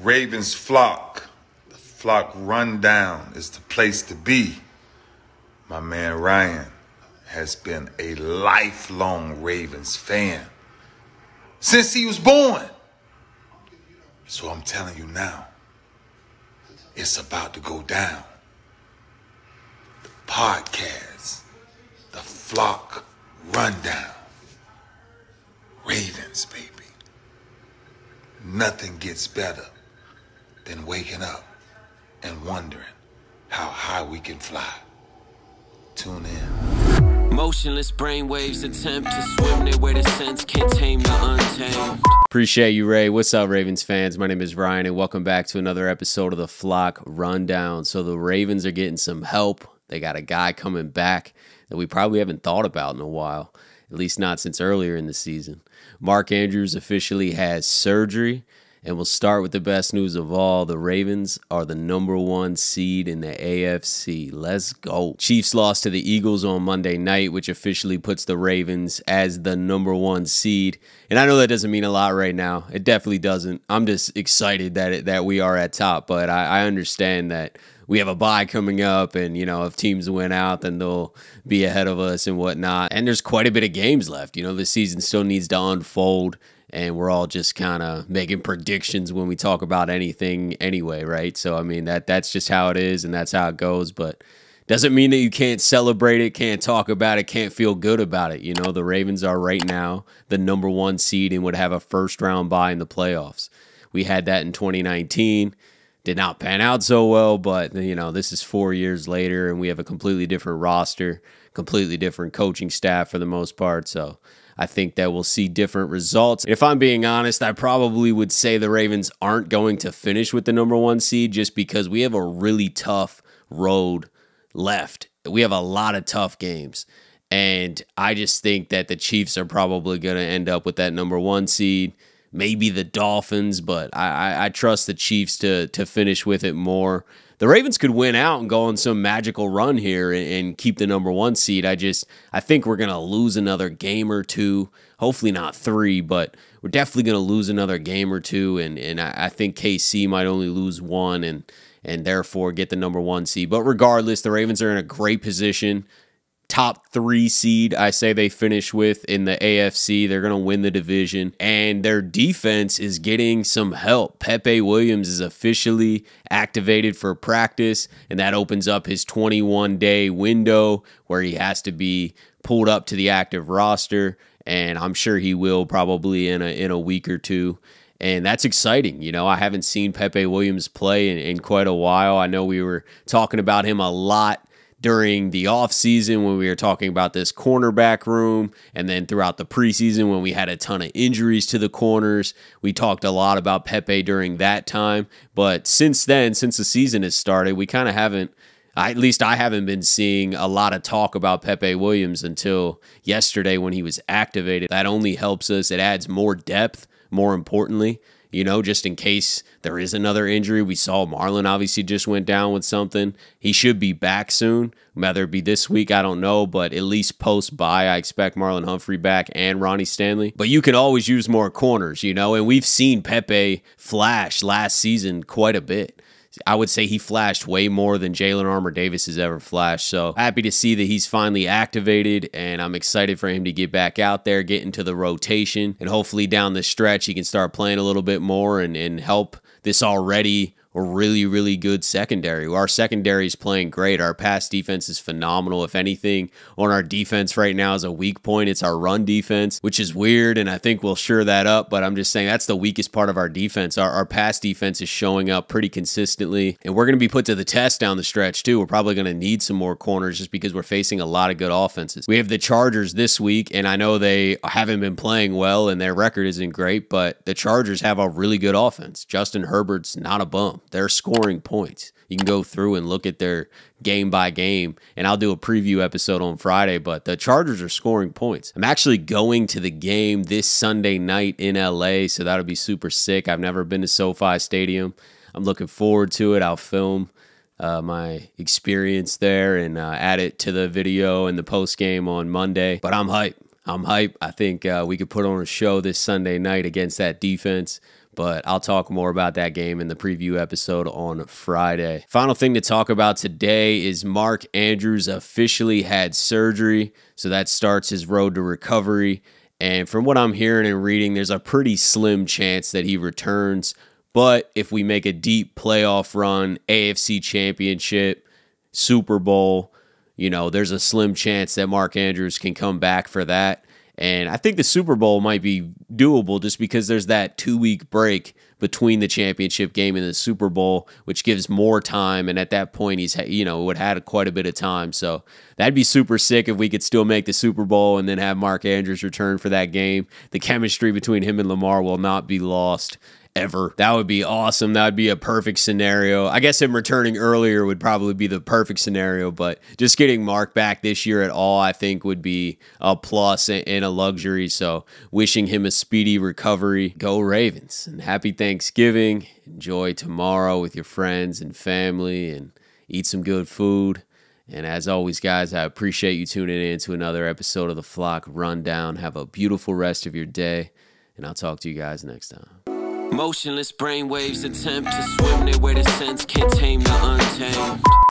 Ravens flock. The flock rundown is the place to be. My man Ryan has been a lifelong Ravens fan since he was born. So I'm telling you now, it's about to go down. The podcast, the flock rundown. Ravens, baby. Nothing gets better than waking up and wondering how high we can fly. Tune in. Motionless brainwaves attempt to swim there where the sense can't tame the untamed. Appreciate you, Ray. What's up, Ravens fans? My name is Ryan, and welcome back to another episode of the Flock Rundown. So the Ravens are getting some help. They got a guy coming back that we probably haven't thought about in a while, at least not since earlier in the season. Mark Andrews officially has surgery, and we'll start with the best news of all. The Ravens are the #1 seed in the AFC. Let's go. Chiefs lost to the Eagles on Monday night, which officially puts the Ravens as the #1 seed. And I know that doesn't mean a lot right now. It definitely doesn't. I'm just excited that we are at top, but I understand that we have a bye coming up, and, you know, if teams win out, then they'll be ahead of us and whatnot. And there's quite a bit of games left. You know, the season still needs to unfold, and we're all just kind of making predictions when we talk about anything anyway, right? So, I mean, that's just how it is, and that's how it goes. But doesn't mean that you can't celebrate it, can't talk about it, can't feel good about it. You know, the Ravens are right now the #1 seed and would have a first-round bye in the playoffs. We had that in 2019. Did not pan out so well, but, you know, this is 4 years later, and we have a completely different roster, completely different coaching staff for the most part. So I think that we'll see different results. If I'm being honest, I probably would say the Ravens aren't going to finish with the #1 seed just because we have a really tough road left. We have a lot of tough games. And I just think that the Chiefs are probably going to end up with that #1 seed. Maybe the Dolphins, but I trust the Chiefs to finish with it more. The Ravens could win out and go on some magical run here and keep the #1 seed. I think we're going to lose another game or two. Hopefully not 3, but we're definitely going to lose another game or two. And I think KC might only lose 1 and therefore get the #1 seed. But regardless, the Ravens are in a great position. Top 3 seed, I say they finish with in the AFC. They're going to win the division, and their defense is getting some help. Pepe Williams is officially activated for practice, and that opens up his 21-day window where he has to be pulled up to the active roster, and I'm sure he will probably in a week or two. And that's exciting. You know, I haven't seen Pepe Williams play in quite a while. I know we were talking about him a lot during the offseason when we were talking about this cornerback room, and then throughout the preseason when we had a ton of injuries to the corners. We talked a lot about Pepe during that time, but since then, since the season has started, we kind of haven't, at least I haven't been seeing a lot of talk about Pepe Williams until yesterday when he was activated. That only helps us. It adds more depth, more importantly. You know, just in case there is another injury. We saw Marlon obviously just went down with something. He should be back soon. Whether it be this week, I don't know, but at least post-bye, I expect Marlon Humphrey back and Ronnie Stanley. But you can always use more corners, you know, and we've seen Pepe flash last season quite a bit. I would say he flashed way more than Jalen Armour-Davis has ever flashed. So happy to see that he's finally activated, and I'm excited for him to get back out there, get into the rotation, and hopefully down the stretch he can start playing a little bit more and help this already a really, really good secondary. Our secondary is playing great. Our pass defense is phenomenal. If anything, on our defense right now is a weak point, it's our run defense, which is weird, and I think we'll shore that up, but I'm just saying that's the weakest part of our defense. Our pass defense is showing up pretty consistently, and we're going to be put to the test down the stretch, too. We're probably going to need some more corners just because we're facing a lot of good offenses. We have the Chargers this week, and I know they haven't been playing well, and their record isn't great, but the Chargers have a really good offense. Justin Herbert's not a bum. They're scoring points. You can go through and look at their game by game, and I'll do a preview episode on Friday, but the Chargers are scoring points. I'm actually going to the game this Sunday night in LA, so that'll be super sick. I've never been to SoFi Stadium. I'm looking forward to it. I'll film my experience there and add it to the video and the post game on Monday, but I'm hyped. I think we could put on a show this Sunday night against that defense. but I'll talk more about that game in the preview episode on Friday. Final thing to talk about today is Mark Andrews officially had surgery, so that starts his road to recovery. And from what I'm hearing and reading, there's a pretty slim chance that he returns. But if we make a deep playoff run, AFC Championship, Super Bowl, there's a slim chance that Mark Andrews can come back for that. And I think the Super Bowl might be doable just because there's that 2-week break between the championship game and the Super Bowl, which gives more time. And at that point, he's would have had quite a bit of time. So that'd be super sick if we could still make the Super Bowl and then have Mark Andrews return for that game. The chemistry between him and Lamar will not be lost ever. That would be awesome. That would be a perfect scenario. I guess him returning earlier would probably be the perfect scenario, but just getting Mark back this year at all, I think would be a plus and a luxury. So wishing him a speedy recovery. Go Ravens, and happy Thanksgiving. Enjoy tomorrow with your friends and family and eat some good food. And as always, guys, I appreciate you tuning in to another episode of the Flock Rundown. Have a beautiful rest of your day, and I'll talk to you guys next time. Motionless brainwaves attempt to swim there where the sense can't tame the untamed.